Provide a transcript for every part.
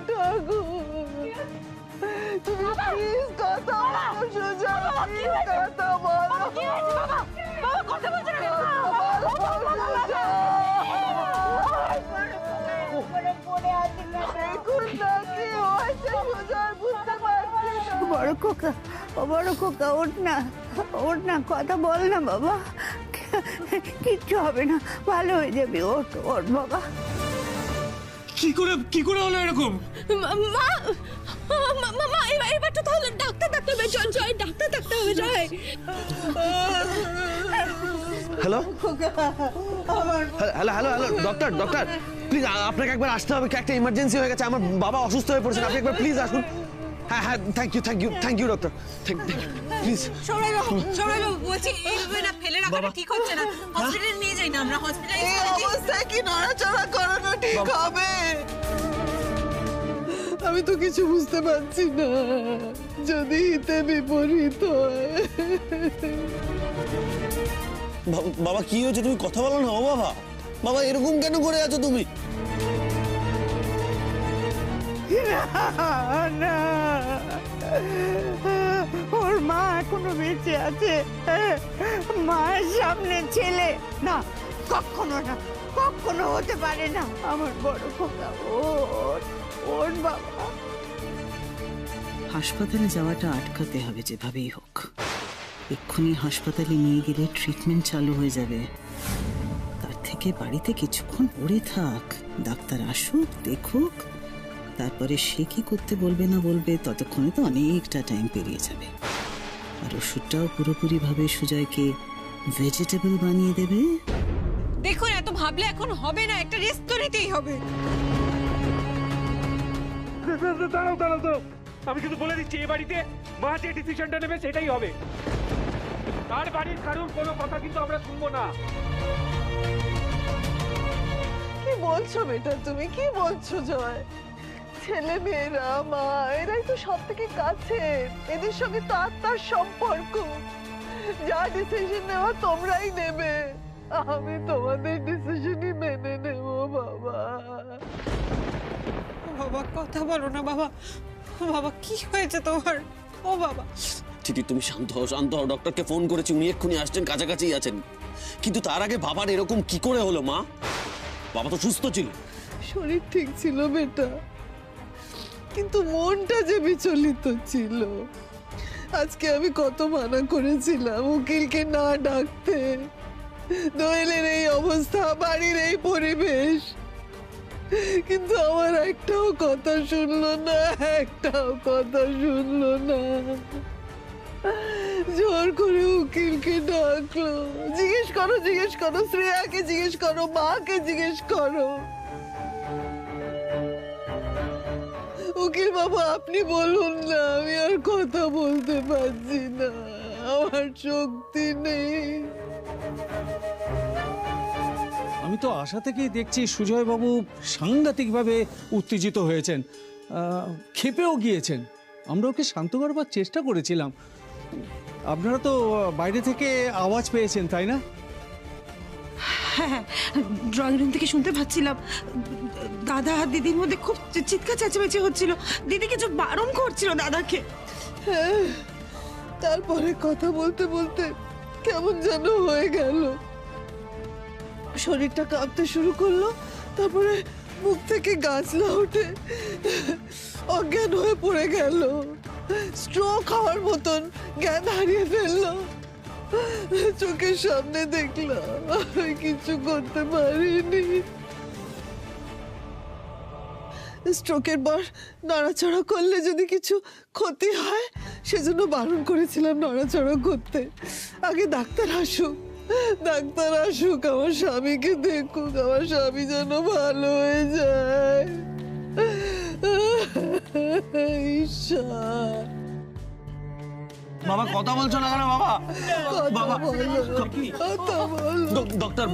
ঠাকুর, তুমি প্লিজ কথা বলো সোজা, প্লিজ কথা বলো। কথা বলছো না কেন? দেখুন না কি হয়েছে সোজা, বুঝতে পারছি না। বড় খোকা, ও বড় খোকা, ওঠ না, ওঠ না, কথা বল না বাবা, কিচ্ছু হবে না, ভালো হয়ে যাবি, ওঠ ওঠ বাবা। কি করে হলো এরকম? মা এবার তো তাহলে ডাক্তার হবে, জয় ডাক্তার হবে, Joy. Hello hello hello hello doctor, doctor please আপনাকে একবার আসতে হবে, একটা ইমার্জেন্সি হয়ে গেছে, আমার বাবা অসুস্থ হয়ে পড়েছেন, আপনি একবার প্লিজ আসুন। হ্যাঁ হ্যাঁ, thank you doctor, please. Sourav বলছি এইভাবে না ফেলে রাখাটা ঠিক হচ্ছে না, হসপিটালে নিয়ে যাই না আমরা, হসপিটালে এই অবস্থায় কি নড়াচড়া করানো ঠিক হবে? আমি তো কিছু বুঝতে পারছি না, যদি হিতে বিপরীত হয়। বাবা কি হয়েছে, তুমি কথা বলো না। ও বাবা, বাবা এরকম কেন করে আছো তুমি? না, ওর মা এখনো বেঁচে আছে, মায়ের সামনে ছেলে না, কখনো না, কখনো হতে পারে না। আমার বড় খোকা, ওর বাবা। হাসপাতালে যাওয়াটা আটকাতে হবে যেভাবেই হোক, এক্ষুনি হাসপাতালে নিয়ে গেলে ট্রিটমেন্ট চালু হয়ে যাবে। তার থেকে বাড়িতে কিছুক্ষণ পড়ে থাক, ডাক্তার আসুক, দেখুক, তারপরে সে কি করতে বলবে না বলবে, ততক্ষণে তো অনেকটা টাইম পেরিয়ে যাবে। আর ওষুধটাও পুরোপুরি ভাবে সুজয়কে ভেজিটেবল বানিয়ে দেবে। দেখুন এত ভাবলে এখন হবে না, একটা রেস্ট তো নিতেই হবে। দাঁড়াও, আমি কিন্তু বলে দিচ্ছি, এই বাড়িতে মা যে ডিসিশনটা নেবে সেটাই হবে, আর বাড়ির কারোর কোনো কথা কিন্তু আমরা শুনবো না। কি বলছো বেটা, তুমি কি বলছো জয়? ছেলে মেয়েরা, মা, এরাই তো সব থেকে কাছে, এদের সঙ্গে তো আত্মার সম্পর্ক। যা ডিসিশন নেওয়া তোমরাই নেবে, আমি তোমাদের ডিসিশনই মেনে নেব। বাবা বাবা কথা বলো না বাবা, বাবা কি হয়েছে তোমার? ও বাবা ঠিকই, তুমি শান্ত হও, ডক্টরকে ফোন করেছি, উনি এক্ষুনি আসছেন, কাছাকাছি আছেন। কিন্তু তার আগে বাবার এরকম কি করে হলো মা? বাবা তো সুস্থ ছিল। শরীর ঠিক ছিল বেটা, কিন্তু মনটা যে বিচলিত ছিল। আজকে আমি কত মানা করেছিলাম উকিলকে না ডাকতে, দোয়েলের এই অবস্থা, বাড়ির এই পরিবেশ, কিন্তু আমার একটাও কথা শুনলো না, একটাও কথা শুনলো না। জোর করে উকিলকে ডাকলো। জিজ্ঞেস করো শ্রেয়াকে, জিজ্ঞেস করো মাকে, জিজ্ঞেস করো। উকিল বাবু আপনি বলুন না, আমি আর কথা বলতে পারছি না, আমার শক্তি নেই। আমি তো আশা থেকেই দেখছি সুজয় বাবু সাংঘাতিকভাবে উত্তেজিত হয়েছেন, ক্ষেপেও গিয়েছেন। আমরা ওকে শান্ত করবার চেষ্টা করেছিলাম। আপনারা তো বাইরে থেকে আওয়াজ পেয়েছেন তাই না? হ্যাঁ, ড্রয়িং রুম থেকে শুনতে পাচ্ছিলাম, দাদা আর দিদির মধ্যে খুব চিৎকার চেঁচামেচি হচ্ছিল, দিদি কিছু বারণ করছিল দাদাকে। হ্যাঁ, তারপরে কথা বলতে বলতে কেমন যেন হয়ে গেল, শরীরটা কাঁপতে শুরু করলো, তারপরে মুখ থেকে গাছলা উঠে অজ্ঞান হয়ে পড়ে গেল, স্ট্রোক হওয়ার মতন জ্ঞান হারিয়ে ফেললো। চোখের সামনে দেখলাম, আমি কিছু করতে পারিনি। স্ট্রোকের পর নড়াচড়া করলে যদি কিছু ক্ষতি হয়, সেজন্য বারণ করেছিলাম নড়াচড়া করতে। আগে ডাক্তার আসুক, আমার স্বামীকে দেখুক, আমার স্বামী যেন ভালো হয়ে যায়। ঈশ্বর, বাবা কথা বলছো না কেন বাবা? ডক্টর,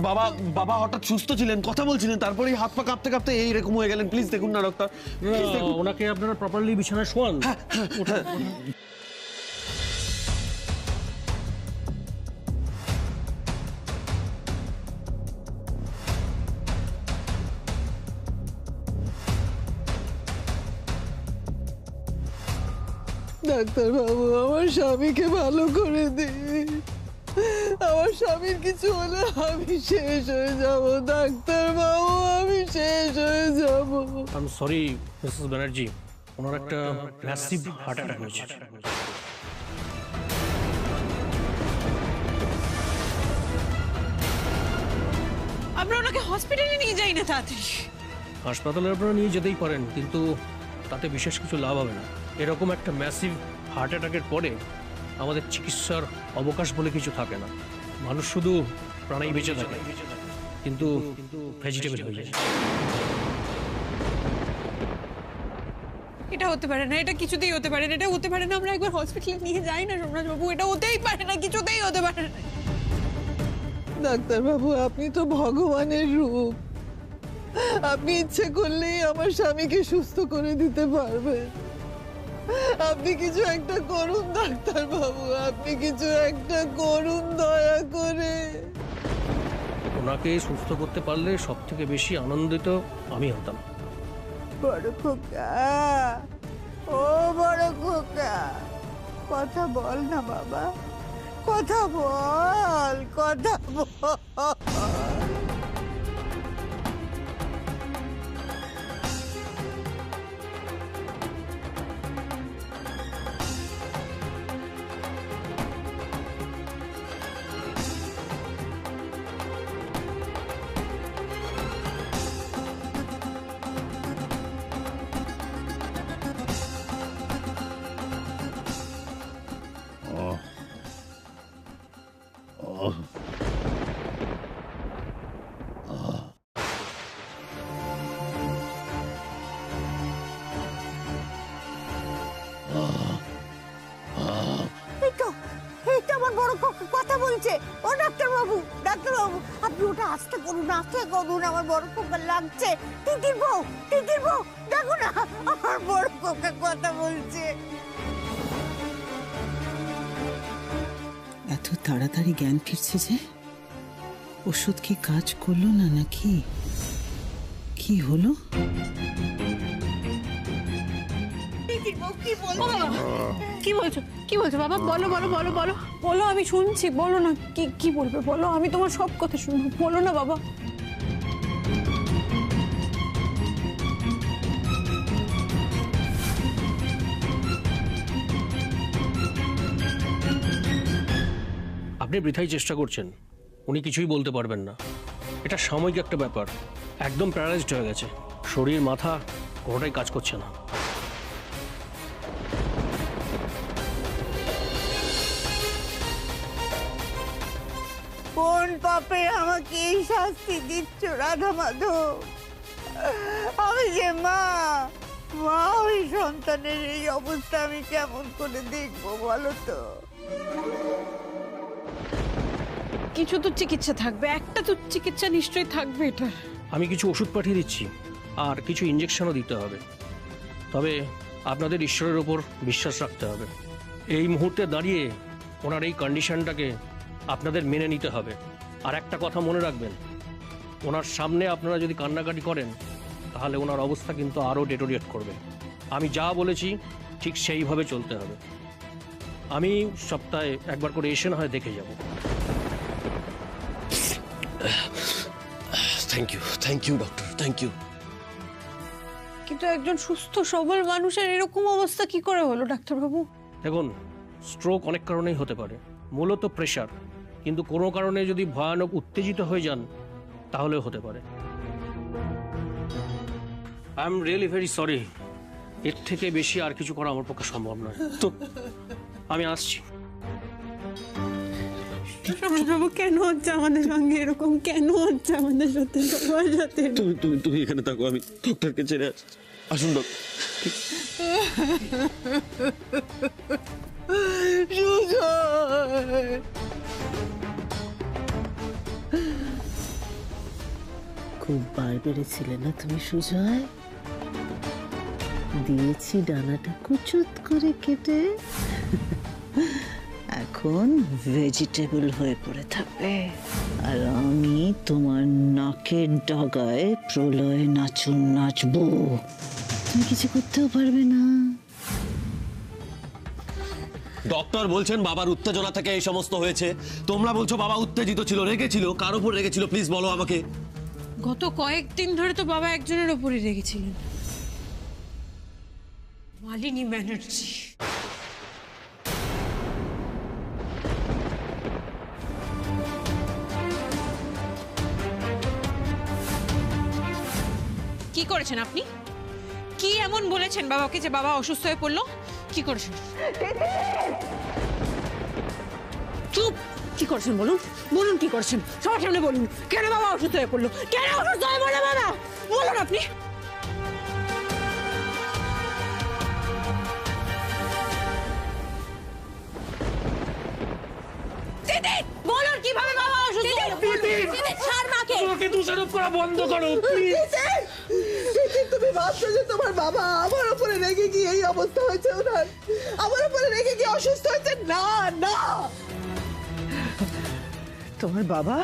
বাবা হঠাৎ সুস্থ ছিলেন, কথা বলছিলেন, তারপরেই হাত পা কাঁপতে কাঁপতে এইরকম হয়ে গেলেন। প্লিজ দেখুন না ডক্টর, ওনাকে আপনারা প্রপারলি বিছানায় শোয়ান। ডাক্তার বাবু, আমার স্বামীকে ভালো করে দিন। আমার স্বামীর কিছু হলে আমি শেষ হয়ে যাব ডাক্তার বাবু, আমি শেষ হয়ে যাব। I am sorry Mrs Banerjee, ওনার একটা ম্যাসিভ হার্ট অ্যাটাক হয়েছে। আমরা ওনাকে হসপিটালে নিয়ে যাই না তাড়াতাড়ি। হাসপাতালে আপনারা নিয়ে যেতেই পারেন, কিন্তু তাতে বিশেষ কিছু লাভ হবে না। এরকম একটা ম্যাসিভ হার্ট অ্যাটাকের পরে আমাদের চিকিৎসার অবকাশ বলে কিছু থাকে না। মানুষ শুধু প্রাণেই বেঁচে থাকে, কিন্তু ভেজিটেবল হয়ে যায়। এটা হতে পারে না, এটা কিছুতেই হতে পারে না, এটা হতে পারে না। আমরা একবার হসপিটালে নিয়ে যাই না সোমনাথ বাবু, এটা হতেই পারে না, কিছুতেই হতে পারে না। ডাক্তার বাবু, আপনি তো ভগবানের রূপ। আপনি ইচ্ছে করলেই আমার স্বামীকে সুস্থ করে দিতে পারবেন। আপনি কিছু একটা করুন ডাক্তার বাবু, আপনি কিছু একটা করুন দয়া করে। ওনাকে সুস্থ করতে পারলে সব থেকে বেশি আনন্দিত আমি হতাম। বড় খোকা, ও বড় খোকা, কথা বল না বাবা, কথা বল, কথা বল। আমার বড় খোকা কথা বলছে। ও ডাক্তারবাবু, ডাক্তারবাবু, আপনি ওটা আস্তে করুন, আস্তে করুন, আমার বড় খোকা লাগছে। তিতির বউ, তিতির বউ, দেখো না আমার বড় খোকা কথা বলছে। এত তাড়াতাড়ি জ্ঞান ফিরছে যে? ওষুধ কি কাজ করলো না নাকি? কি হলো? তিতির বউ কি বলছে? কি বলছো, কি বলছো বাবা? বলো বলো বলো বলো বলো, আমি শুনছি, বলো না। কি কি বলবে বলো, আমি তোমার সব কথা শুনবো, বলো না বাবা। আপনি বৃথাই চেষ্টা করছেন, উনি কিছুই বলতে পারবেন না। এটা সাময়িক একটা ব্যাপার, একদম প্যারালাইজড হয়ে গেছে, শরীর মাথা কোনোটাই কাজ করছে না। কোন পাপে আমাকে এই শাস্তি দিচ্ছ রাধা মাধব? আমি যে মা, মা ওই সন্তানের এই অবস্থা আমি কেমন করে দেখবো বলো তো? কিছু তো চিকিৎসা থাকবে, একটা তো চিকিৎসা নিশ্চয়ই থাকবে। এটা আমি কিছু ওষুধ পাঠিয়ে দিচ্ছি, আর কিছু ইঞ্জেকশনও দিতে হবে। তবে আপনাদের ঈশ্বরের ওপর বিশ্বাস রাখতে হবে। এই মুহূর্তে দাঁড়িয়ে ওনার এই কন্ডিশনটাকে আপনাদের মেনে নিতে হবে। আর একটা কথা মনে রাখবেন, ওনার সামনে আপনারা যদি কান্নাকাটি করেন তাহলে ওনার অবস্থা কিন্তু আরও ডেটোরিয়েট করবে। আমি যা বলেছি ঠিক সেইভাবে চলতে হবে। আমি সপ্তাহে একবার করে এসে না হয় দেখে যাব। Thank you doctor, thank you. কিন্তু একজন সুস্থ সবল মানুষের এরকম অবস্থা কি করে হলো ডাক্তারবাবু? দেখুন, স্ট্রোক অনেক কারণেই হতে পারে, মূলত প্রেশার। কিন্তু কোনো কারণে যদি ভয়ানক উত্তেজিত হয়ে যান তাহলেও হতে পারে। I am really very sorry. এর থেকে বেশি আর কিছু করা আমার পক্ষে সম্ভব নয়। তো আমি আসছি। বাবু, কেন হচ্ছে আমাদের সঙ্গে এরকম? কেন হচ্ছে আমাদের সাথে, সবার সাথে? তুমি এখানে থাকো, আমি ডক্টরকে ছেড়ে আসুন ডক্টর। সুজয়, খুব বার বেড়েছিলে না তুমি সুজয়? দিয়েছি ডানাটা কুচুত করে কেটে, এখন ভেজিটেবল হয়ে পড়ে থাকবে। আর আমি তোমার নাকের ডাগায় প্রলয় নাচুন নাচবো, তুমি কিছু করতেও পারবে না। ডক্টর বলছেন বাবার উত্তেজনা থেকে এই সমস্ত হয়েছে, তোমরা বলছো বাবা উত্তেজিত ছিল, রেগেছিল, কার উপর রেগেছিল প্লিজ বলো আমাকে। গত কয়েকদিন ধরে তো বাবা একজনের ওপরে রেগেছিলেন, মালিনী ব্যানার্জি। কি করেছেন আপনি? কি এমন বলেছেন বাবাকে যে বাবা অসুস্থ হয়ে পড়লো? কি করেছেন? চুপ! কি করেছেন বলুন, বলুন কি করেছেন, সবার সামনে বলুন। কেন বাবা অসুস্থ হয়ে পড়লো? কেন অসুস্থ হয়ে পড়লো বাবা? বলুন আপনি। দিদি বলুন কিভাবে বাবা অসুস্থ হলো? দিদি ছাড় মাকে। তোমাকে দোষারোপ করা বন্ধ করো প্লিজ। তুমি ভাবছো যে তোমার বাবা আমার উপরে রেগে গিয়ে এই অবস্থা হয়েছে ওনার, আমার উপরে রেগে গিয়ে অসুস্থ হয়েছে? না না, তোমার বাবা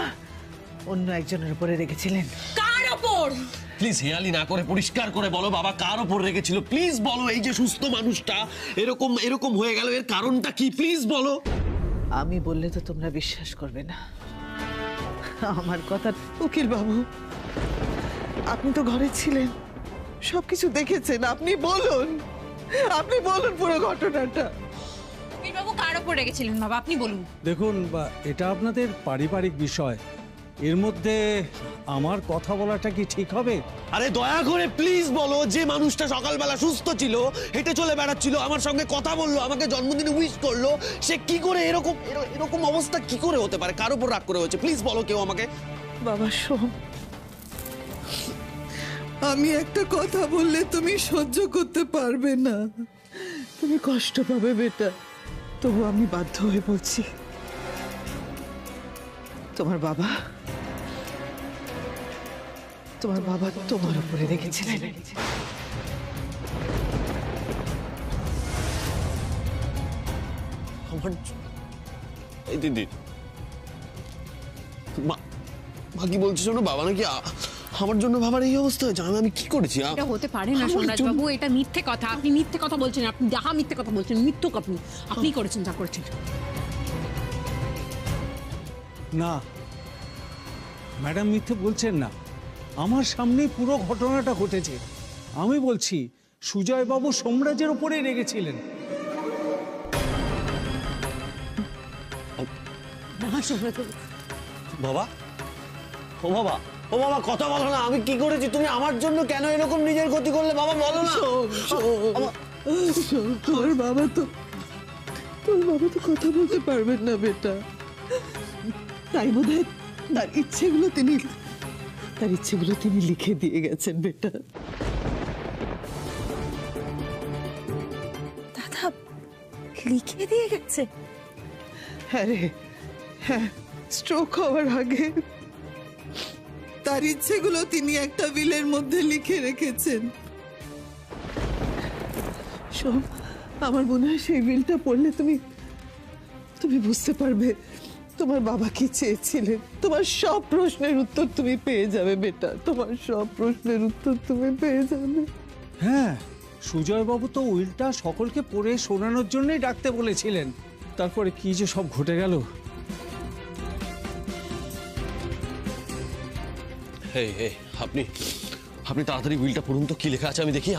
অন্য একজনের উপরে রেগেছিলেন। কার ওপর? প্লিজ হেয়ালি না করে পরিষ্কার করে বলো বাবা কার উপর রেগেছিল, প্লিজ বলো। এই যে সুস্থ মানুষটা এরকম এরকম হয়ে গেল, এর কারণটা কি প্লিজ বলো। আমি বললে তো তোমরা বিশ্বাস করবে না আমার কথা। উকিল বাবু, আপনি তো ঘরে ছিলেন, সবকিছু দেখেছেন, আপনি বলুন, আপনি বলুন পুরো ঘটনাটা। বাবু কার ওপর রেগেছিলেন বাবা, আপনি বলুন। দেখুন, এটা আপনাদের পারিবারিক বিষয়, এর মধ্যে আমার কথা বলাটা কি ঠিক হবে? আরে দয়া করে প্লিজ বলো, যে মানুষটা সকালবেলা সুস্থ ছিল, হেঁটে চলে বেড়াচ্ছিল, আমার সঙ্গে কথা বললো, আমাকে জন্মদিনে উইশ করলো, সে কি করে এরকম এরকম অবস্থা কি করে হতে পারে, কার উপর রাগ করে হয়েছে প্লিজ বলো কেউ আমাকে। বাবা শোন, আমি একটা কথা বললে তুমি সহ্য করতে পারবে না, তুমি কষ্ট পাবে বেটা, তবু আমি বাধ্য হয়ে বলছি। তোমার বাবা তোমার উপরে রেখেছিলেন। আমার এই দিদি মা কি বলছে শোনো, বাবা নাকি আমার জন্য বাবার এই অবস্থা হয়েছে, আমি কি করেছি? এটা হতে পারে না সোমরাজ বাবু, এটা মিথ্যে কথা, আপনি মিথ্যে কথা বলছেন, আপনি যাহা মিথ্যে কথা বলছেন, মিথ্যুক আপনি করেছেন যা করেছেন। না ম্যাডাম, মিথ্যে বলছেন না, আমার সামনেই পুরো ঘটনাটা ঘটেছে। আমি বলছি সুজয় বাবু সোমরাজের উপরে রেগেছিলেন। বাবা, ও বাবা, ও বাবা কথা বলো না, আমি কি করেছি? তুমি আমার জন্য কেন এরকম নিজের ক্ষতি করলে বাবা, বলো না। তোর বাবা তো কথা বলতে পারবেন না বেটা, তাই বোধহয় তার ইচ্ছেগুলো তিনি লিখে দিয়ে গেছেন বেটা। দাদা লিখে দিয়ে গেছে? হ্যাঁ রে, হ্যাঁ, স্ট্রোক হওয়ার আগে তার ইচ্ছেগুলো তিনি একটা বিলের মধ্যে লিখে রেখেছেন। শোন, আমার মনে হয় সেই বিলটা পড়লে তুমি বুঝতে পারবে তোমার বাবা কি চেয়েছিলেন। তোমার সব প্রশ্নের উত্তর তুমি পেয়ে যাবে বেটা, তোমার সব প্রশ্নের উত্তর তুমি পেয়ে যাবে। হ্যাঁ, সুজয় বাবু তো উইলটা সকলকে পড়ে শোনানোর জন্যই ডাকতে বলেছিলেন, তারপরে কি যে সব ঘটে গেল। আপনি তাড়াতাড়ি উইলটা পড়ুন তো, কি লেখা আছে আমি দেখি।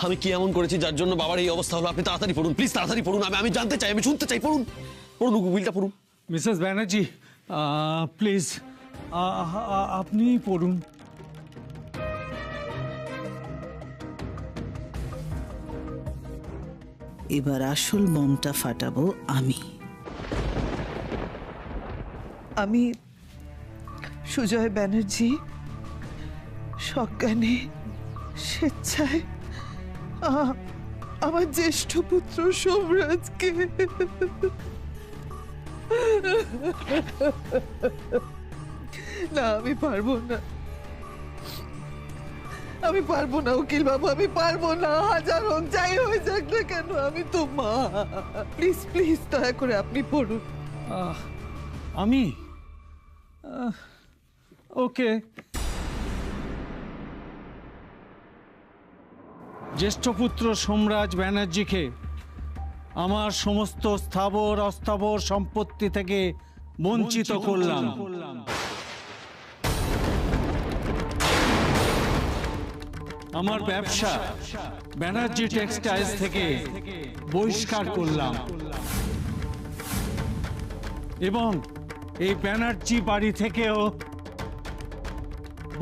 আমি কি এমন করেছি যার জন্য বাবার এই অবস্থা হলো? আপনি তাড়াতাড়ি পড়ুন প্লিজ, তাড়াতাড়ি পড়ুন, আমি জানতে চাই, আমি শুনতে চাই, পড়ুন পড়ুন উইলটা পড়ুন। মিসেস ব্যানার্জি প্লিজ আপনি পড়ুন। এবার আসল বোমটা ফাটাবো আমি সুজয় ব্যানার্জি সজ্ঞানে স্বেচ্ছায় আমার জ্যেষ্ঠ পুত্র সোমরাজকে না, আমি পারবো না, উকিল বাবু, আমি পারবো না, হাজার হোক যাই হয়ে যাক না কেন, আমি তো মা। প্লিজ প্লিজ দয়া করে আপনি পড়ুন। আমি ওকে। জ্যেষ্ঠ পুত্র সোমরাজ ব্যানার্জিকে আমার সমস্ত স্থাবর অস্থাবর সম্পত্তি থেকে বঞ্চিত করলাম। আমার ব্যবসা ব্যানার্জি টেক্সটাইলস থেকে বহিষ্কার করলাম এবং এই ব্যানার্জি বাড়ি থেকেও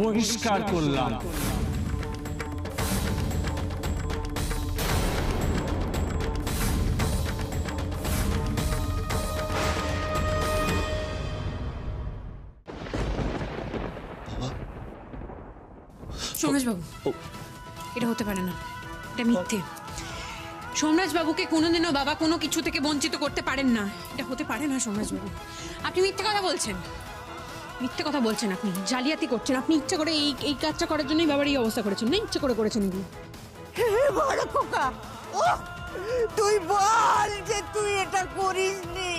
বহিষ্কার করলাম। সোমরাজবাবু, এটা হতে পারে না, এটা মিথ্যে। সোমরাজবাবুকে কোনোদিনও বাবা কোনো কিছু থেকে বঞ্চিত করতে পারেন না, এটা হতে পারে না। সোমরাজবাবু, আপনি মিথ্যে কথা বলছেন, মিথ্যে কথা বলছেন, আপনি জালিয়াতি করছেন। আপনি ইচ্ছা করে এই কাজটা করার জন্যই বাবার এই অবস্থা করেছেন না? ইচ্ছা করে করেছেন এগুলো। বড় খোকা, তুই বল যে তুই এটা করিসনি,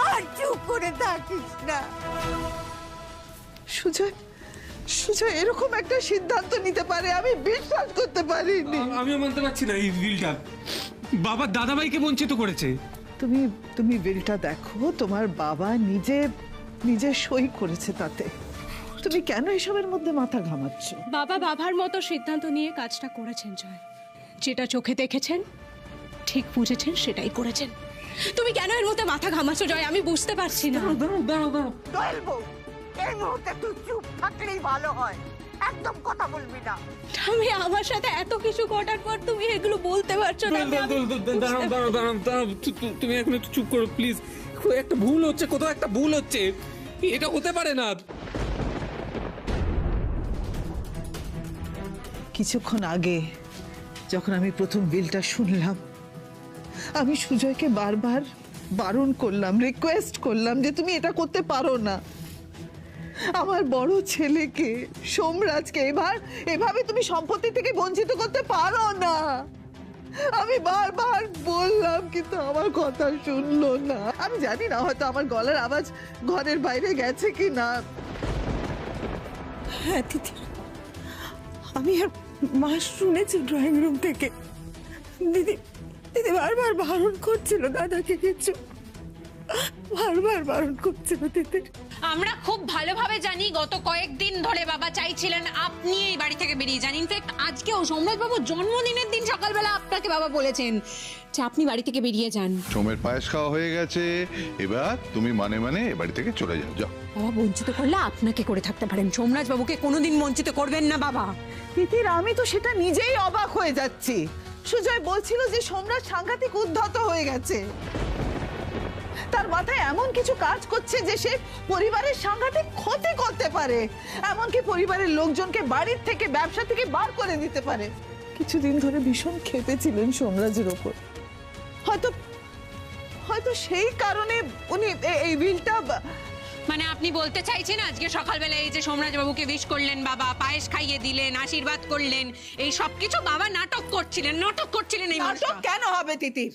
আর চুপ করে থাকিস না। সুজয়, সুজয় এরকম একটা সিদ্ধান্ত নিতে পারে আমি বিশ্বাস করতে পারিনি। আমিও মানতে পারছি না এই বিলটা বাবার দাদাভাইকে বঞ্চিত করেছে। তুমি বিলটা দেখো, তোমার বাবা নিজে সই করেছে তাতে। তুমি কেন এসবের মধ্যে মাথা ঘামাচ্ছ? বাবা বাবার মতো সিদ্ধান্ত নিয়ে কাজটা করেছেন জয়। যেটা চোখে দেখেছেন, ঠিক বুঝেছেন, সেটাই করেছেন। তুমি কেন এর মধ্যে মাথা ঘামাচ্ছ জয়? আমি বুঝতে পারছি না। দয়াল বউ, এই মুহূর্তে তুই চুপ থাকলেই ভালো হয়, একদম কথা বলবি না। আমি আমার সাথে এত কিছু করার পর তুমি এগুলো বলতে পারছো না? তুমি এখন একটু চুপ করো প্লিজ। একটা ভুল হচ্ছে, কোথাও একটা ভুল হচ্ছে, এটা হতে পারে না। কিছুক্ষণ আগে যখন আমি প্রথম বিলটা শুনলাম, আমি সুজয়কে বারবার বারণ করলাম, রিকোয়েস্ট করলাম যে তুমি এটা করতে পারো না। আমার বড় ছেলেকে, সোমরাজকে এভাবে তুমি সম্পত্তি থেকে বঞ্চিত করতে পারো না। আমি বারবার বললাম, কিন্তু আমার কথা শুনলো না। আমি জানি না, হয়তো আমার গলার আওয়াজ ঘরের বাইরে গেছে কি না। হ্যাঁ দিদি, আমি আর মা শুনেছি ড্রয়িং রুম থেকে। দিদি বারবার বারণ করছিল দাদাকে, কিছু বারবার বারণ করছিল দিদি। আমরা খুব ভালোভাবে জানি গত কয়েকদিন ধরে বাবা চাইছিলেন আপনি এই বাড়ি থেকে বেরিয়ে যান। ইনফ্যাক্ট আজকেও সোমরাজবাবুর জন্মদিনের দিন সকালবেলা আপনাকে বাবা বলেছেন যে আপনি বাড়ি থেকে বেরিয়ে যান। সোমের পায়েস খাওয়া হয়ে গেছে, এবার তুমি মানে এ বাড়ি থেকে চলে যাও। যাও। বাবা বঞ্চিত করলে আপনাকে করে থাকতে পারেন, সোমরাজবাবুকে কোনোদিন বঞ্চিত করবেন না বাবা। তিতির, আমি তো সেটা নিজেই অবাক হয়ে যাচ্ছি। সুজয় বলছিল যে সোমরাজ সাংঘাতিক উদ্ধত হয়ে গেছে, তার মাথায় এমন কিছু কাজ করছে যে সে পরিবারের সাংঘাতিক ক্ষতি করতে পারে, এমনকি পরিবারের লোকজনকে বাড়ির থেকে, ব্যবসা থেকে বার করে দিতে পারে। কিছুদিন ধরে ভীষণ ক্ষেপেছিলেন সোমরাজের ওপর। হয়তো সেই কারণে উনি এই বিলটা। মানে আপনি বলতে চাইছেন আজকে সকালবেলা এই যে সোমরাজবাবুকে উইশ করলেন বাবা, পায়েস খাইয়ে দিলেন, আশীর্বাদ করলেন, এই সব কিছু বাবা নাটক করছিলেন এই নাটক কেন হবে তিতির?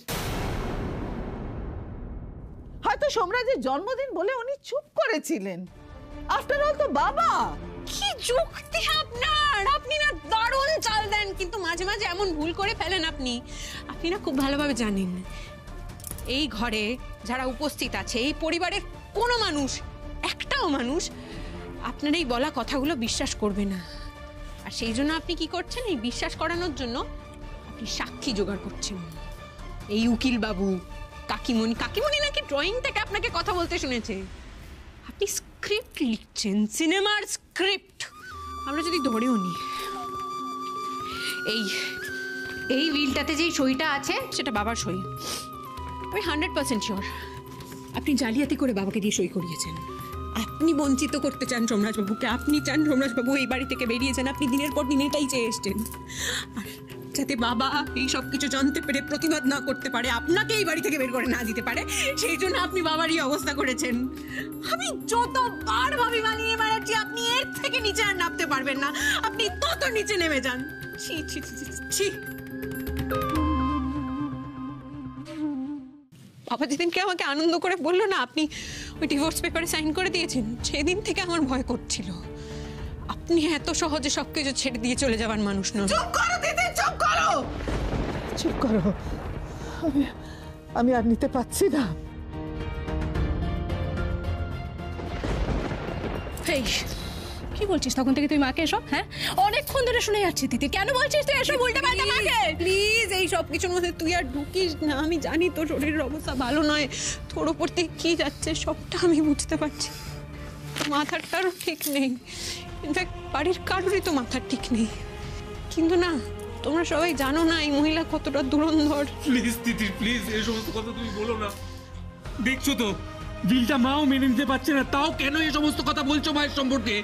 হয়তো সোমরাজের জন্মদিন বলে উনি চুপ করেছিলেন। আফটার অল তো বাবা। কি যুক্তি আপনার! আপনি না দারুণ চাল দেন, কিন্তু মাঝে মাঝে এমন ভুল করে ফেলেন আপনি না খুব ভালোভাবে জানেন এই ঘরে যারা উপস্থিত আছে, এই পরিবারের কোনো মানুষ, একটাও মানুষ আপনার এই বলা কথাগুলো বিশ্বাস করবে না। আর সেই জন্য আপনি কি করছেন? এই বিশ্বাস করানোর জন্য আপনি সাক্ষী জোগাড় করছেন। এই উকিল বাবু, কাকিমণি নাকি ড্রয়িং থেকে আপনাকে কথা বলতে শুনেছে। আপনি স্ক্রিপ্ট লিখছেন, সিনেমার স্ক্রিপ্ট। আমরা যদি ধরেও নি এই বিলটাতে যেই সইটা আছে সেটা বাবার সই, আমি 100% শিওর আপনি জালিয়াতি করে বাবাকে দিয়ে সই করিয়েছেন। আপনি বঞ্চিত করতে চান সোমরাজবাবুকে, আপনি চান সোমরাজবাবু এই বাড়ি থেকে বেরিয়ে যান। আপনি দিনের পর দিন এটাই চেয়ে এসছেন, আর যাতে বাবা এই সব কিছু জানতে পেরে প্রতিবাদ না করতে পারে, আপনাকে এই বাড়ি থেকে বের করে না দিতে পারে, সেই জন্য আপনি বাবারই অবস্থা করেছেন। আমি যতবার ভাবি মানিয়ে বেড়াচ্ছি আপনি এর থেকে নিচে আর নামতে পারবেন না, আপনি তত নিচে নেমে যান। ছি ছি ছি ছি। বাবা যেদিনকে আমাকে আনন্দ করে বললো না আপনি ওই ডিভোর্স পেপারে সাইন করে দিয়েছেন, সেদিন থেকে আমার ভয় করছিল আপনি এত সহজে সবকিছু ছেড়ে দিয়ে চলে যাবার মানুষ নন। চুপ করো দিদি, চুপ করো, চুপ করো। আমি আর নিতে পারছি না। এই কি বলছিস তখন থেকে তুই মাকে এসব? হ্যাঁ, অনেকক্ষণ ধরে শুনে যাচ্ছি দিদি, কেন বলছিস তুই এসব উল্টা পাল্টা মাকে? প্লিজ এই সব কিছুর মধ্যে তুই আর ঢুকিস না। আমি জানি তোর শরীরের অবস্থা ভালো নয়, তোর ওপর থেকে কি যাচ্ছে সবটা আমি বুঝতে পারছি। মাথাটারও ঠিক নেই, ইনফ্যাক্ট বাড়ির কারোরই তো মাথার ঠিক নেই। কিন্তু না, তোমরা সবাই জানো না এই মহিলা কতটা দুরন্ধর। প্লিজ তিতির প্লিজ এই সমস্ত কথা তুমি বলো না। দেখছো তো বিলটা মাও মেনে নিতে পারছে না, তাও কেন এই সমস্ত কথা বলছো মায়ের সম্পর্কে?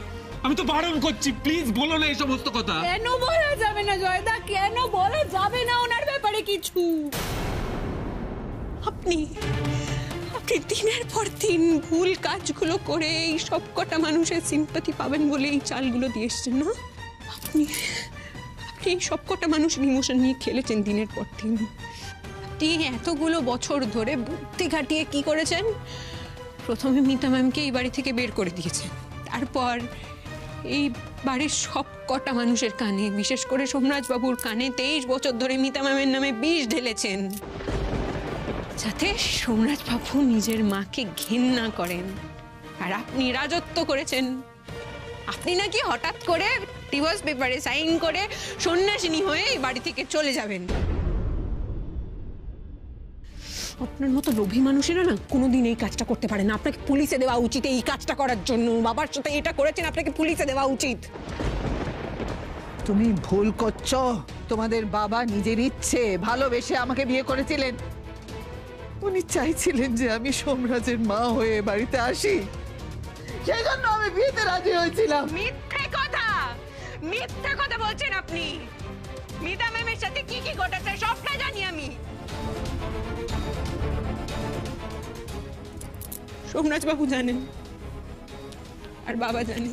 আমি তো বারণ করছি, প্লিজ বলো না এই সমস্ত কথা। কেন বলা যাবে না জয়দা, কেন বলা যাবে না ওনার ব্যাপারে কিছু? আপনি দিনের পর দিন ভুল কাজগুলো করে এই সব কটা মানুষের সিম্পাথি পাবেন বলে এই চালগুলো দিয়ে এসছেন না? আপনি এই সব কটা মানুষের ইমোশন নিয়ে খেলেছেন দিনের পর দিন। আপনি এতগুলো বছর ধরে বুদ্ধি খাটিয়ে কি করেছেন? প্রথমে মিতা ম্যামকে এই বাড়ি থেকে বের করে দিয়েছেন, তারপর এই বাড়ির সব কটা মানুষের কানে, বিশেষ করে সোমরাজ বাবুর কানে 23 বছর ধরে মিতা ম্যামের নামে বিষ ঢেলেছেন, যাতে সোমরাজ বাবু নিজের মাকে ঘৃণা করেন। আর আপনি রাজত্ব করেছেন। আপনি নাকি হঠাৎ করে ডিভোর্স পেপারে সাইন করে সন্ন্যাসিনী হয়ে এই বাড়ি থেকে চলে যাবেন। আপনার মতো লোভী মানুষেরা না কোনোদিন এই কাজটা করতে পারে না। আপনাকে পুলিশে দেওয়া উচিত এই কাজটা করার জন্য। বাবার সাথে এটা করেছেন, আপনাকে পুলিশে দেওয়া উচিত। তুমি ভুল করছো। তোমাদের বাবা নিজের ইচ্ছে ভালোবেসে আমাকে বিয়ে করেছিলেন। উনি চাইছিলেন যে আমি সোমরাজের মা হয়ে বাড়িতে আসি, সেই জন্য আমি বিয়েতে রাজি হয়েছিলাম। মিথ্যে কথা, মিথ্যে কথা বলছেন আপনি। মিতা ম্যামের সাথে কি কি ঘটেছে সবটা জানি আমি। সোমরাজ বাবু জানেন আর বাবা জানে।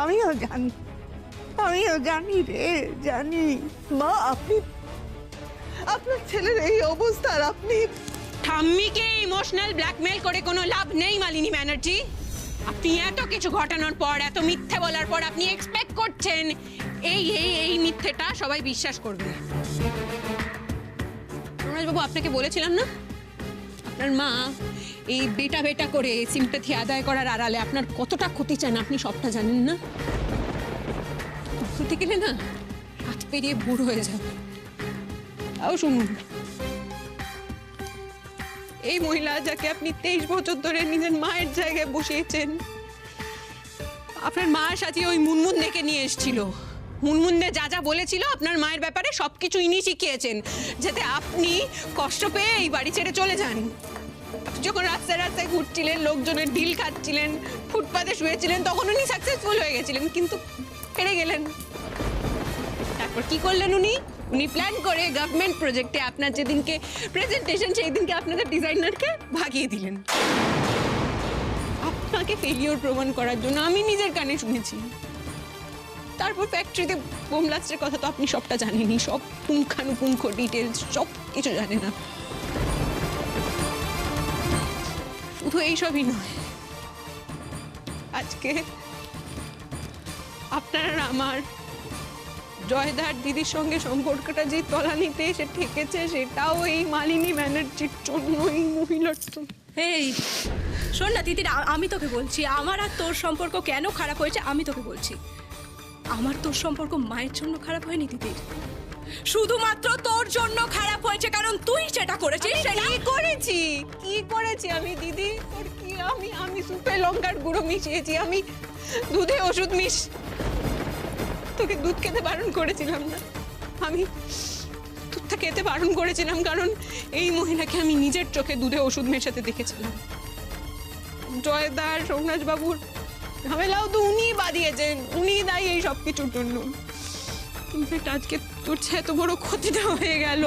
আমিও জানি রে, জানি। মা, আপনি আপনার ছেলের এই অবস্থা, আর আপনি ঠাম্মিকে ইমোশনাল ব্ল্যাকমেল করে কোনো লাভ নেই মালিনী ব্যানার্জি। আপনি এত কিছু ঘটানোর পর, এত মিথ্যে বলার পর আপনি এক্সপেক্ট করছেন এই এই এই মিথ্যেটা সবাই বিশ্বাস করবে। সোমরাজবাবু, আপনাকে বলেছিলাম না আপনার মা এই বেটা বেটা করে সিম্প্যাথি আদায় করার আড়ালে আপনার কতটা ক্ষতি চান আপনি সবটা জানেন না? ক্ষতি গেলে না হাত পেরিয়ে বুড়ো হয়ে যাবে। তাও শুনুন, এই মহিলা যাকে আপনি 23 বছর ধরে নিজের মায়ের জায়গায় বসিয়েছেন, আপনার মা সাজিয়ে ওই মুনমুন দেখে নিয়ে এসেছিল। মুনমুনদে যা যা বলেছিল আপনার মায়ের ব্যাপারে সবকিছু ইনি শিখিয়েছেন, যাতে আপনি কষ্ট পেয়ে এই বাড়ি ছেড়ে চলে যান। যখন রাস্তায় রাস্তায় ঘুরছিলেন, লোকজনের ডিল খাচ্ছিলেন, ফুটপাতে শুয়েছিলেন, তখন উনি সাকসেসফুল হয়ে গেছিলেন, কিন্তু হেরে গেলেন। তারপর কি করলেন উনি? উনি প্ল্যান করে গভর্নমেন্ট প্রজেক্টে আপনার যেদিনকে প্রেজেন্টেশন সেই দিনকে আপনাদের ডিজাইনারকে ভাগিয়ে দিলেন আপনাকে ফেলিওর প্রমাণ করার জন্য। আমি নিজের কানে শুনেছি। তারপর ফ্যাক্টরিতে বোম ব্লাস্টের কথা তো আপনি সবটা জানেনই, সব পুঙ্খানুপুঙ্খ ডিটেলস সব কিছু জানেন না। শুধু এইসবই নয়, আজকে আপনার আমার জয়দার দিদির সঙ্গে সম্পর্কটা যে তলানিতে এসে ঠেকেছে, সেটাও এই মালিনী ব্যানার্জির জন্য, এই মহিলার জন্য। এই শোন না দিদির, আমি তোকে বলছি আমার আর তোর সম্পর্ক কেন খারাপ হয়েছে আমি তোকে বলছি। আমার তোর সম্পর্ক মায়ের জন্য খারাপ হয়নি দিদির, শুধুমাত্র তোর জন্য খারাপ হয়েছে, কারণ তুই সেটা করেছিস। কি করেছি আমি দিদি? তোর কি? আমি সুপে লঙ্কার গুঁড়ো মিশিয়েছি, আমি দুধে ওষুধ তোকে দুধ খেতে বারণ করেছিলাম না? আমি দুধটা খেতে বারণ করেছিলাম কারণ এই মহিলাকে আমি নিজের চোখে দুধে ওষুধ মেশাতে দেখেছিলাম। জয়দার সোমরাজ বাবুর ঝামেলাও তো উনিই বাদিয়েছেন, উনিই দায়ী এই সব কিছুর জন্য। ইনফ্যাক্ট আজকে তোর এত বড় ক্ষতিটা হয়ে গেল,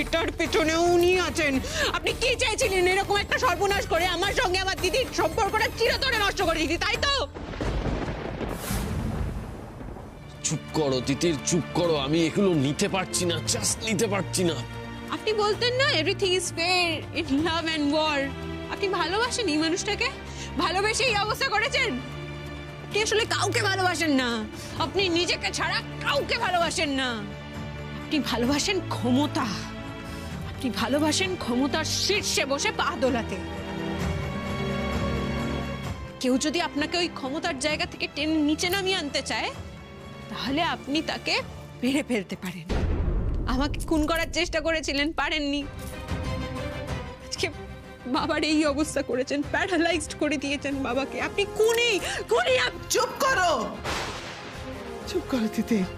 এটার পেছনে উনি আছেন। আপনি কি চাইছিলেন? এরকম একটা সর্বনাশ করে আমার সঙ্গে আমার দিদির সম্পর্কটা চিরতরে নষ্ট করে দিদি, তাই তো? চুপ করো তিতির, চুপ করো। আমি এগুলো নিতে পারছি না, জাস্ট নিতে পারছি না। আপনি বলতেন না everything is fair in love and war. আপনি ভালোবাসেন এই মানুষটাকে, ভালোবেসে এই অবস্থা করেছেন। আপনি আসলে কাউকে ভালোবাসেন না, আপনি নিজেকে ছাড়া কাউকে ভালোবাসেন না। আপনি ভালোবাসেন ক্ষমতা, আপনি ভালোবাসেন ক্ষমতার শীর্ষে বসে পা দোলাতে। কেউ যদি আপনাকে ওই ক্ষমতার জায়গা থেকে টেনে নিচে নামিয়ে আনতে চায়, তাহলে আপনি তাকে মেরে ফেলতে পারেন। আমাকে খুন করার চেষ্টা করেছিলেন, পারেননি। আজকে বাবার এই অবস্থা করেছেন, প্যারালাইজড করে দিয়েছেন বাবাকে। আপনি খুনি। চুপ করো, চুপ করো তিতির।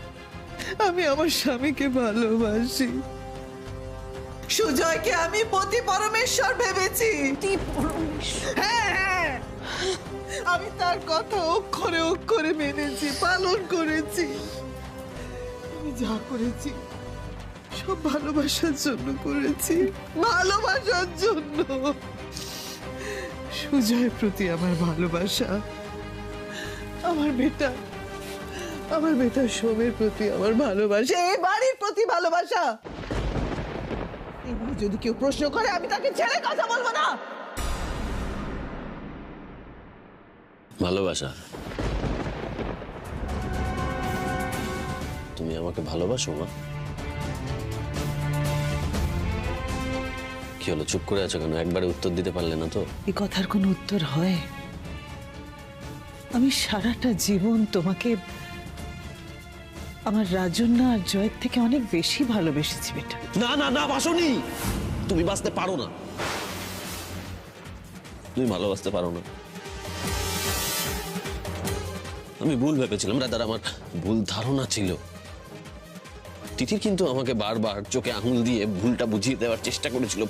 আমি আমার স্বামীকে ভালোবাসি, সুজয়কে আমি পতি পরমেশ্বর ভেবেছি। হ্যাঁ হ্যাঁ, আমি তার কথা অক্ষরে অক্ষরে মেনেছি, পালন করেছি। আমি যা করেছি সব ভালোবাসার জন্য করেছি, ভালোবাসার জন্য। সুজয়ের প্রতি আমার ভালোবাসা, আমার বেটা সোমের প্রতি আমার ভালোবাসা, এই বাড়ির প্রতি ভালোবাসা। এগুলো যদি কেউ প্রশ্ন করে, আমি তাকে ছেড়ে কথা বলবো না। ভালোবাসা? তুমি আমাকে ভালোবাসো মা? কি হলো, চুপ করে আছো কেন? একবারে উত্তর দিতে পারলে না তো? এই কথার কোনো উত্তর হয়? আমি সারাটা জীবন তোমাকে আমার রাজন্যা আর জয়ের থেকে অনেক বেশি ভালোবেসেছি বেটা। না না না, বাসনি। তুমি বাঁচতে পারো না, তুমি ভালোবাসতে পারো না। আমি ভুল ভেবেছিলাম, রাদার আমার ভুল ধারণা ছিল। তিতির কিন্তু আমাকে বারবার চোখে আঙুল দিয়ে ভুলটা বুঝিয়ে দেওয়ার চেষ্টা করেছিল।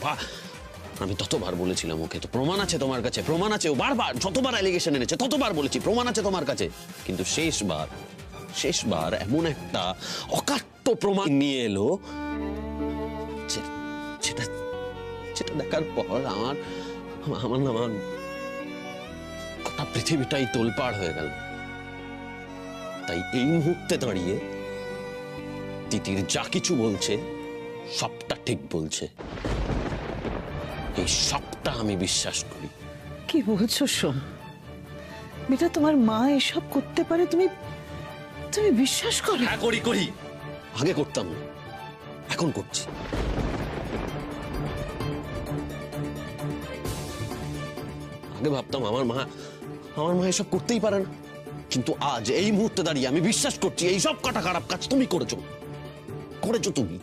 আমি ততবার বলেছিলাম ওকে, তো প্রমাণ আছে তোমার কাছে, প্রমাণ আছে। ও বারবার যতবার অ্যালিগেশন এনেছে ততবার বলেছি প্রমাণ আছে তোমার কাছে। কিন্তু শেষবার এমন একটা অকাট্য প্রমাণ নিয়ে এলো, যেটা দেখার পর আমার গোটা পৃথিবীটাই তোলপাড় হয়ে গেল। তাই এই মুহূর্তে দাঁড়িয়ে তিতির যা কিছু বলছে সবটা ঠিক বলছে, এই সবটা আমি বিশ্বাস করি। কি বলছো সোম? বেটা, তোমার মা এসব করতে পারে, তুমি বিশ্বাস করো? হ্যাঁ, করি। আগে করতাম না, এখন করছি। আগে ভাবতাম আমার মা এসব করতেই পারে না, কিন্তু আজ এই মুহূর্তে দাঁড়িয়ে আমি বিশ্বাস করছি এই সব কটা খারাপ কাজ তুমি করেছো তুমি।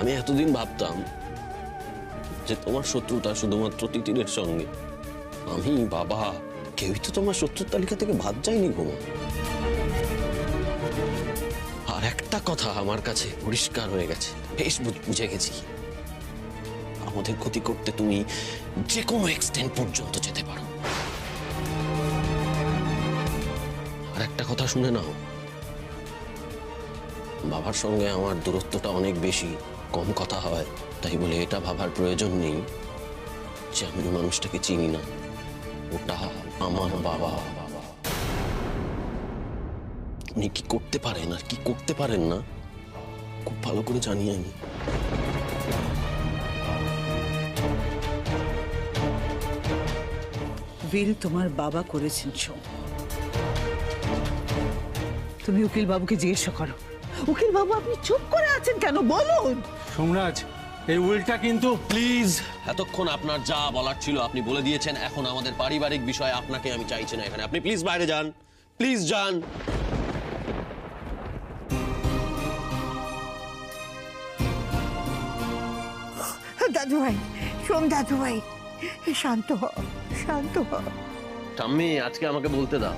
আমি এতদিন ভাবতাম যে তোমার শত্রুতা শুধুমাত্র তিতিরের সঙ্গে, আমি বাবা কেউই তো তোমার শত্রুর তালিকা থেকে বাদ যায়নি গো। আর একটা কথা আমার কাছে পরিষ্কার হয়ে গেছে, বেশ বুঝে গেছি, আমাদের ক্ষতি করতে তুমি যে কোনো এক্সটেন্ট পর্যন্ত যেতে পারো। আর একটা কথা শুনে নাও, বাবার সঙ্গে আমার দূরত্বটা অনেক বেশি, কম কথা হয়, তাই বলে এটা ভাবার প্রয়োজন নেই যে আমি মানুষটাকে চিনি না। ওটা আমার বাবা। উনি কি করতে পারেন আর কি করতে পারেন না খুব ভালো করে জানি আমি। বিল তোমার বাবা করেছেন সোম। তুমি উকিল বাবুকে জিজ্ঞাসা করো। উকিল বাবু, আপনি চুপ করে আছেন কেন? বলুন। সোমরাজ, এই উইলটা কিন্তু প্লিজ, এতক্ষণ আপনার যা বলার ছিল আপনি বলে দিয়েছেন। এখন আমাদের পারিবারিক বিষয়ে আপনাকে আমি চাইছি না এখানে। আপনি প্লিজ বাইরে যান, প্লিজ যান। দাদু ভাই, সোম দাদু ভাই, শান্ত হ। ঠাম্মি, আজকে আমাকে বলতে দাও,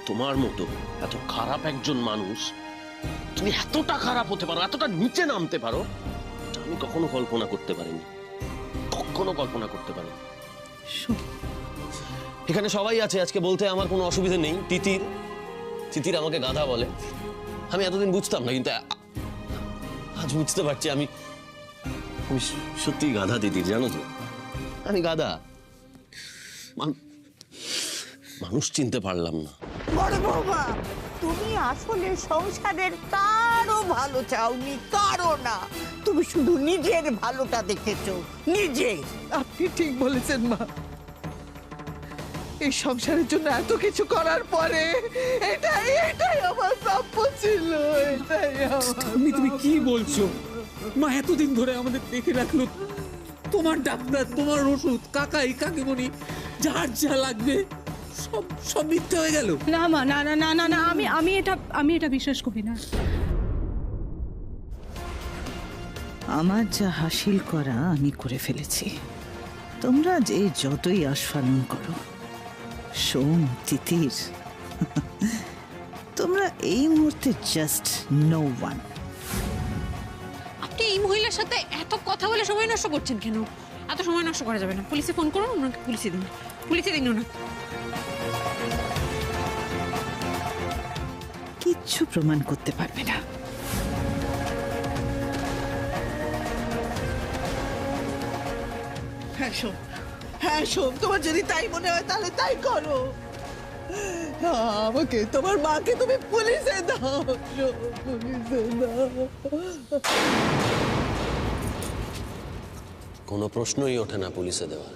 তোমার মতো এত খারাপ একজন মানুষ, তুমি এতটা খারাপ হতে পারো, এতটা নিচে নামতে পারো, আমি কখনো কল্পনা করতে পারিনি। এখানে সবাই আছে, আজকে বলতে আমার কোনো অসুবিধা নেই। তিতির আমাকে গাধা বলে, আমি এতদিন বুঝতাম না, কিন্তু আজ বুঝতে পারছি আমি সত্যি গাধা। তিতির, জানো তো আমি গাধা, মানুষ চিনতে পারলাম না। বড় বৌমা, তুমি আসলে সংসারের কারো ভালো চাওনি, কারো না। তুমি শুধু নিজের ভালোটা দেখেছো, নিজে। আপনি ঠিক বলেছেন মা, এই সংসারের জন্য এত কিছু করার পরে এটাই আমার প্রাপ্য ছিল, এটাই তুমি কি বলছো? মা এতদিন ধরে আমাদের দেখে রাখলো, তোমার ডাক্তার, তোমার ওষুধ, কাকাই কাকিমণি, যার যা লাগবে সব মিথ্যে হয়ে গেল। না মা, না না না না না, আমি এটা বিশ্বাস করি না। আমার যা হাসিল করা আমি করে ফেলেছি। তোমরা যে যতই আস্ফালন করো, সোম, তিতির, তোমরা এই মুহূর্তে জাস্ট নো ওয়ান। আপনি এই মহিলার সাথে এত কথা বলে সময় নষ্ট করছেন কেন? এত সময় নষ্ট করা যাবে না, পুলিশে ফোন করুন, ওনাকে পুলিশে দিন না। কিচ্ছু প্রমাণ করতে পারবে না। হ্যাঁ শোন, তোমার যদি তাই মনে হয় তাহলে তাই করো। আমাকে, তোমার মাকে তুমি পুলিশে দাও, পুলিশে দাও। কোনো প্রশ্নই ওঠে না পুলিশে দেওয়ার।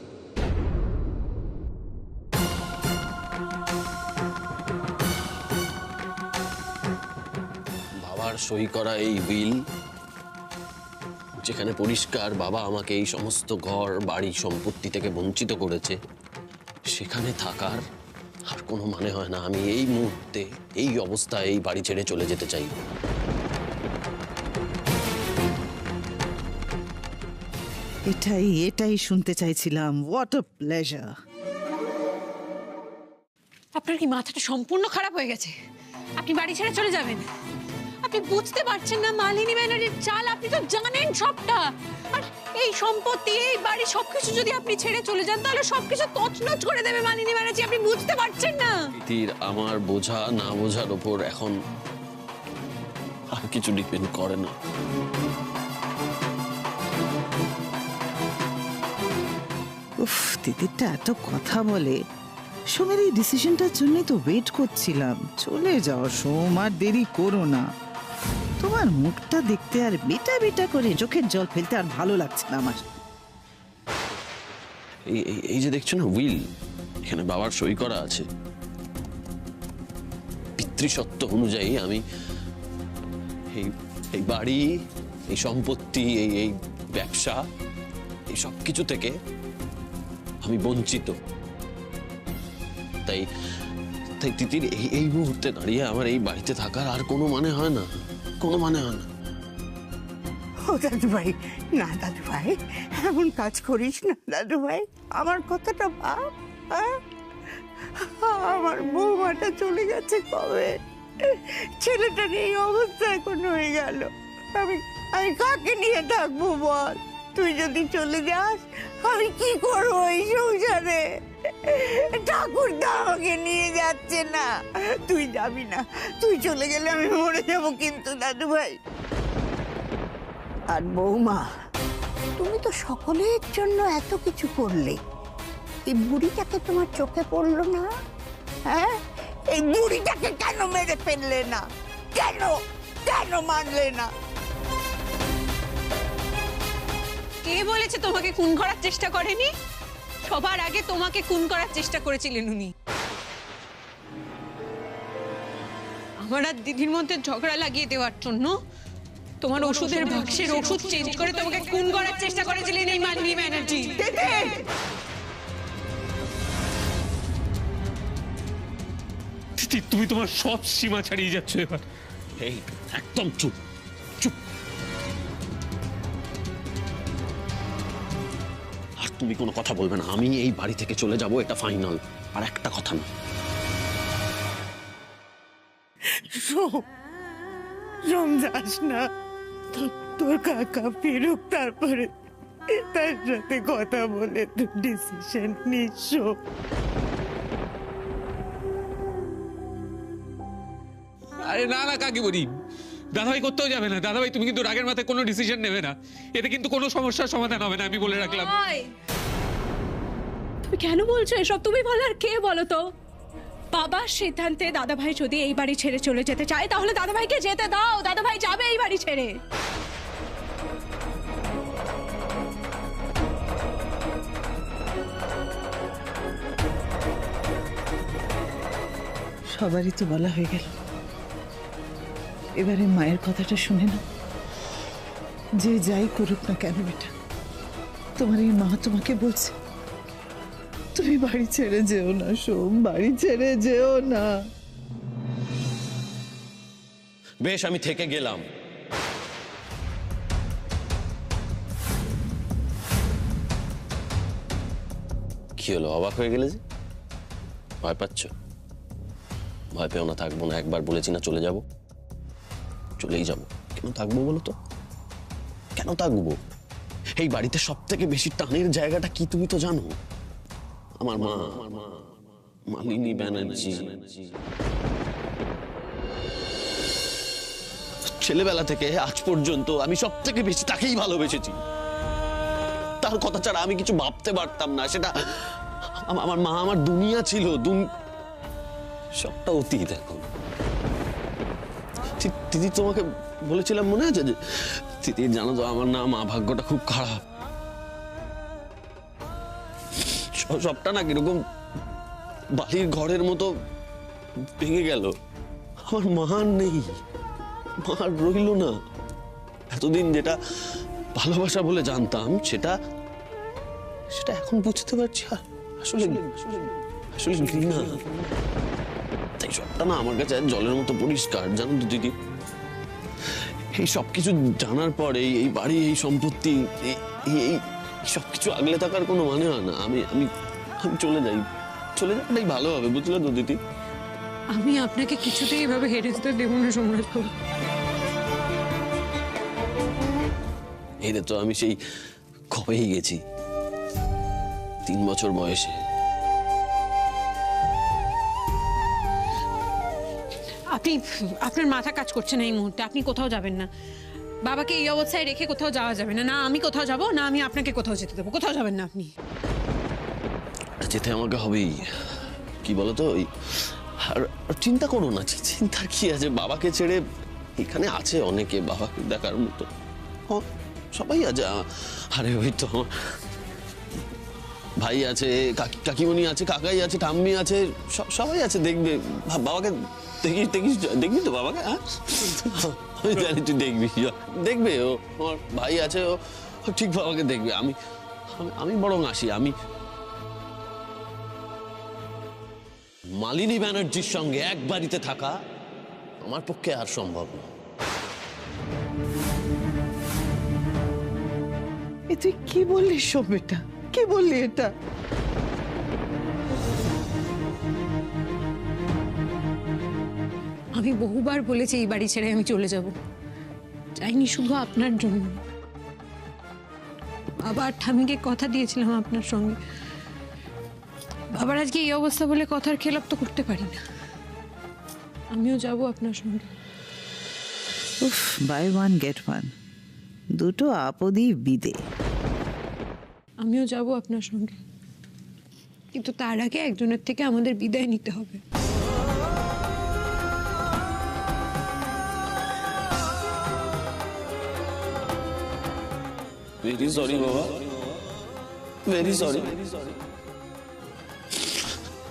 বাবার সই করা এই উইল, যেখানে পরিষ্কার বাবা আমাকে এই সমস্ত ঘর বাড়ি সম্পত্তি থেকে বঞ্চিত করেছে, সেখানে থাকার আর কোনো মানে হয় না। আমি এই মুহূর্তে এই অবস্থায় এই বাড়ি ছেড়ে চলে যেতে চাই। এটাই শুনতে চাইছিলাম। What a pleasure. আপনার কি মাথাটা সম্পূর্ণ খারাপ হয়ে গেছে? আপনি বাড়ি ছেড়ে চলে যাবেন? আপনি বুঝতে পারছেন না মালিনী ব্যানার্জির চাল? আপনি তো জানেন সবটা। আর এই সম্পত্তি, এই বাড়ি, সবকিছু যদি আপনি ছেড়ে চলে যান তাহলে সবকিছু তছনছ করে দেবে মালিনী ব্যানার্জি। আপনি বুঝতে পারছেন না? তিতির, আমার বোঝা না বোঝার ওপর এখন আর কিছু ডিপেন্ড করে না। উফ, তিতিরটা এত কথা বলে। সোমের এই ডিসিশনটার জন্যই তো ওয়েট করছিলাম। চলে যাও সোম, আর দেরি করো না। তোমার মুখটা দেখতে আর বেটা বেটা করে চোখের জল ফেলতে আর ভালো লাগছে না আমার। এই যে দেখছো না উইল, এখানে বাবার সই করা আছে। পিতৃসত্ত্ব অনুযায়ী আমি এই বাড়ি, এই সম্পত্তি, এই ব্যবসা, এই সব কিছু থেকে আমি বঞ্চিত। তাই তিতির, এই মুহূর্তে দাঁড়িয়ে আমার এই বাড়িতে থাকার আর কোনো মানে হয় না, কোনো মানে হয় না। ও দাদু ভাই, না দাদু ভাই, এমন কাজ করিস না দাদু ভাই। আমার কথাটা ভাব। আমার বৌমাটা চলে গেছে কবে, ছেলেটার এই অবস্থা এখন হয়ে গেল। আমি কাকে নিয়ে থাকবো বল? তুই যদি চলে যাস আমি কি করবো এই সংসারে? ঠাকুরদা আমাকে নিয়ে যাচ্ছে না। তুই যাবি না, তুই চলে গেলে আমি মরে যাবো কিন্তু দাদু ভাই। আর বৌমা, তুমি তো সকলের জন্য এত কিছু করলে, এই বুড়িটাকে তোমার চোখে পড়লো না? হ্যাঁ, এই বুড়িটাকে কেন মেরে ফেললে না? কেন মানলে না? কে বলেছে তোমাকে খুন করার চেষ্টা করেনি? সবার আগে তোমাকে খুন করার চেষ্টা করেছিলেন উনি। আমার আর দিদির মধ্যে ঝগড়া লাগিয়ে দেওয়ার জন্য তোমার ওষুধের বাক্সের ওষুধ চেঞ্জ করে তোমাকে খুন করার চেষ্টা করেছিলেন এই মালিনী ব্যানার্জি। তুমি তোমার সব সীমা ছাড়িয়ে যাচ্ছ এবার। এই একদম চুপ চুপ। আর তুমি কোনো কথা বলবে না। আমি এই বাড়ি থেকে চলে যাব, এটা ফাইনাল। আর একটা কথা না। যাস না, তোর কাকা ফিরুক, তারপরে তার সাথে কথা বলে তুই ডিসিশন নিস। আরে না না কাকিমণি, দাদাভাই করতেও যাবে না। দাদাভাই, তুমি কিন্তু রাগের মাথায় কোনো ডিসিশন নেবে না। এতে কিন্তু কোনো সমস্যার সমাধান হবে না, আমি বলে রাখলাম। তুমি কেন বলছো এসব? তুমি বলো আর কে বলো তো? বাবার সিদ্ধান্তে দাদাভাই যদি এই বাড়ি ছেড়ে চলে যেতে চায় তাহলে দাদাভাইকে যেতে দাও। দাদাভাই যাবে এই বাড়ি ছেড়ে। সবারই তো বলা হয়ে গেল, এবারে মায়ের কথাটা শুনে না। যে যাই করুক না কেন বেটা, তোমার এই মা তোমাকে বলছে তুমি বাড়ি ছেড়ে যেও না সোম, বাড়ি ছেড়ে যেও না। বেশ, আমি থেকে গেলাম। কি হলো, অবাক হয়ে গেলে যে? ভয় পাচ্ছ? ভয় পেও না, থাকবো না। একবার বলেছি না চলে যাব, চলেই যাব। কেন থাকবো বলো তো, কেন থাকবো? এই বাড়িতে সব থেকে বেশি টানের জায়গাটা কি তুমি তো জানো? আমার মা, মালিনী ব্যানার্জি। ছেলেবেলা থেকে আজ পর্যন্ত আমি সব থেকে বেশি তাকেই ভালোবেসেছি। তার কথা ছাড়া আমি কিছু ভাবতে পারতাম না। সেটা আমার মা আমার দুনিয়া ছিল। সবটা অতীত এখন। দিদি, তোমাকে বলেছিলাম মনে আছে যে দিদি জানো তো আমার না মা ভাগ্যটা খুব খারাপ। সবটা না কিরকম বালির ঘরের মতো ভেঙে গেল। আমার মা নেই, মা রইল না। এতদিন যেটা ভালোবাসা বলে জানতাম সেটা এখন বুঝতে পারছি আসলে ঘৃণা। তাই সবটা না আমার কাছে জলের মতো পরিষ্কার, জানো তো দিদি। এই সবকিছু জানার পর এই বাড়ি, এই সম্পত্তি, এই সবকিছু আগলে থাকার কোনো মানে হয় না। আমি চলে যাওয়াটাই ভালো হবে, বুঝলে তো দিদি। আমি আপনাকে কিছুতেই এভাবে হেরে যেতে দেবো না সোমরাজ বাবু। হেরে তো আমি সেই কবেই গেছি, 3 বছর বয়সে। আপনার মাথা কাজ করছে না এই মুহূর্তে। আপনি কোথাও যাবেন না। বাবাকে এই অবস্থায় রেখে কোথাও যাওয়া যাবে না। না আমি কোথাও যাব, না আমি আপনাকে কোথাও যেতে দেবো। কোথাও যাবেন না আপনি। যেতে আমাকে হবেই, কি বলতো। আর চিন্তা করো না, চিন্তার কি আছে? বাবাকে ছেড়ে এখানে আছে অনেকে বাবাকে দেখার মতো, সবাই আছে। আরে ওই তো ভাই আছে, কাকিমণি আছে, কাকাই আছে, ঠাম্মি আছে, সবাই আছে। দেখবে বাবাকে, দেখবি তো বাবাকে? হ্যাঁ, আমি জানি তুই দেখবে। ও আমার ভাই আছে, ও ঠিক বাবাকে দেখবে। আমি বরং আসি। মালিনী ব্যানার্জির সঙ্গে এক বাড়িতে থাকা আমার পক্ষে আর সম্ভব না। তুই কি বললি সোম বেটা, কি বললি এটা? আমি বহুবার বলেছি এই বাড়ি ছেড়ে আমি চলে যাব। চাইনি শুধু আপনার জন্য। বাবা আর ঠামিকে কথা দিয়েছিলাম আপনার সঙ্গে। বাবার আজকে এই অবস্থা বলে কথার খেলাপ তো করতে পারি না। আমিও যাব আপনার সঙ্গে। উফ, বাই ওয়ান গেট ওয়ান, দুটো আপদই বিদে। আমিও যাব আপনার সঙ্গে, কিন্তু তার আগে একজনের থেকে আমাদের বিদায় নিতে হবে। ভেরি সরি বাবা, ভেরি সরি।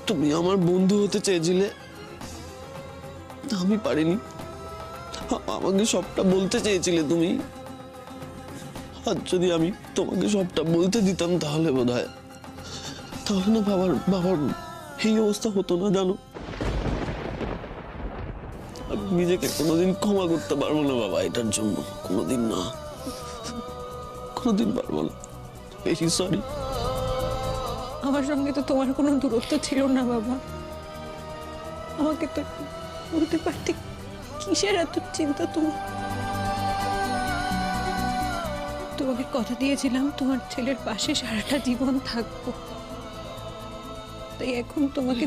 তুমি আমার বন্ধু হতে চেয়েছিলে, আমি পারিনি। আমাকে সবটা বলতে চেয়েছিলে তুমি। আর যদি আমি তোমাকে সবটা বলতে দিতাম তাহলে বোধহয় না বাবার এই অবস্থা হতো না, জানো। আমি নিজেকে কোনোদিন ক্ষমা করতে পারবো না বাবা এটার জন্য, কোনোদিন না, কোনোদিন পারবো না। Very sorry. আমার সঙ্গে তো তোমার কোনো দূরত্ব ছিল না বাবা। আমাকে তো বলতে পারতে কিসের এত চিন্তা তোমার। তোমাকে কথা দিয়েছিলাম তোমার ছেলের পাশে সারাটা জীবন থাকবো। তাই এখন তোমাকে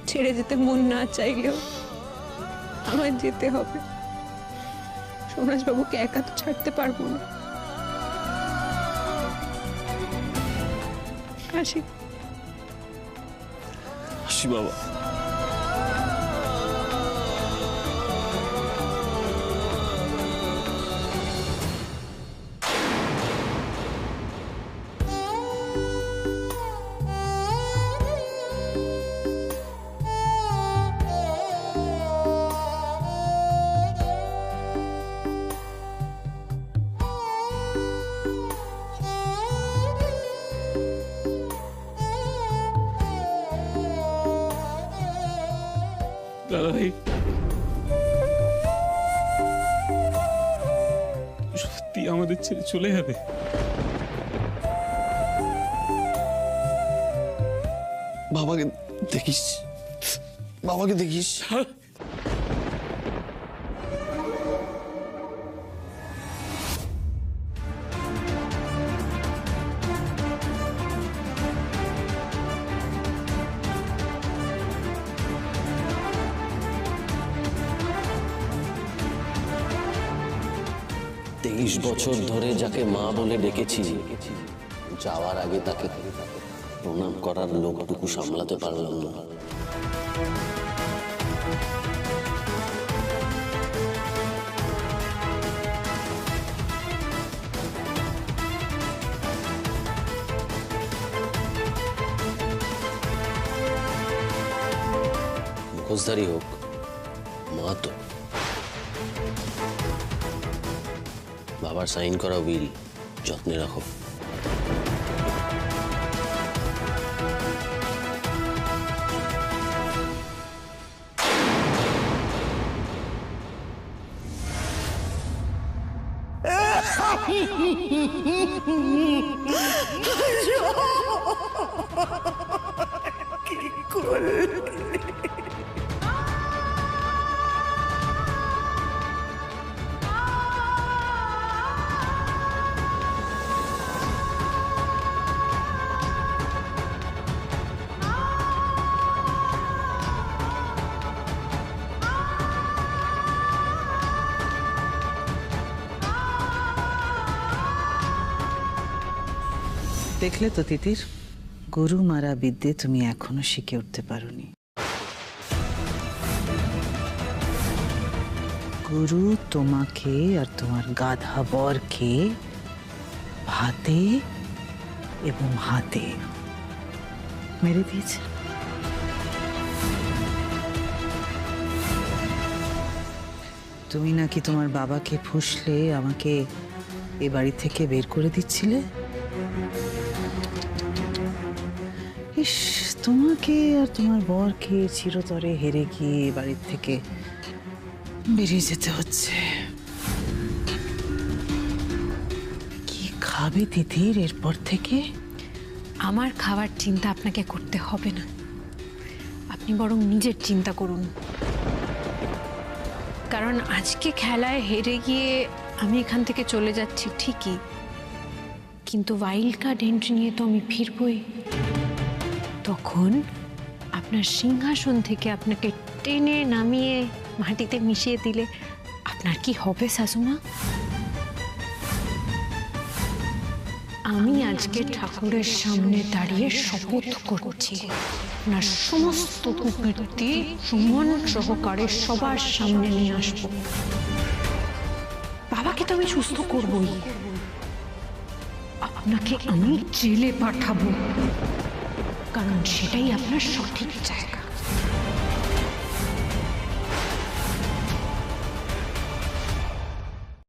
ছেড়ে যেতে মন না চাইলেও আমার যেতে হবে। সোমরাজ বাবুকে একা তো ছাড়তে পারবো না। আসি বাবা। দাদাভাই সত্যি আমাদের ছেড়ে চলে যাবে? বাবাকে দেখিস, বাবাকে দেখিস। 23 বছর ধরে যাকে মা বলে ডেকেছি, যাওয়ার আগে তাকে প্রণাম করার লোকটুকু সামলাতে পারলাম না। মুখোশধারী হোক, মা তো। বাবার সাইন করা উইল যত্নে রাখো। কি করলি? দেখলে তো তিতির, গরু মারা বিদ্যে তুমি এখনো শিখে উঠতে পারোনি। গুরু তোমাকে আর তোমার গাধা বরকে ভাতে এবং হাতে মেরে দিয়েছে। তুমি নাকি তোমার বাবাকে ফুসলে আমাকে এ বাড়ি থেকে বের করে দিচ্ছিলে। ইস, তোমাকে আর তোমার বরকে চিরতরে হেরে গিয়ে বাড়ির থেকে বেরিয়ে যেতে হচ্ছে। কি খাবে তিতির এরপর থেকে? আমার খাবার চিন্তা আপনাকে করতে হবে না, আপনি বরং নিজের চিন্তা করুন। কারণ আজকে খেলায় হেরে গিয়ে আমি এখান থেকে চলে যাচ্ছি ঠিকই, কিন্তু ওয়াইল্ড কার্ড এন্ট্রি নিয়ে তো আমি ফিরবই। তখন আপনার সিংহাসন থেকে আপনাকে টেনে নামিয়ে মাটিতে মিশিয়ে দিলে আপনার কি হবে শাশুমা? আমি আজকে ঠাকুরের সামনে দাঁড়িয়ে শপথ করছি, আপনার সমস্ত কুকীর্তি সমান সহকারে সবার সামনে নিয়ে আসবো। বাবাকে তো আমি সুস্থ করবই, আপনাকে আমি জেলে পাঠাবো, কারণ সেটাই আপনার সঠিক জায়গা।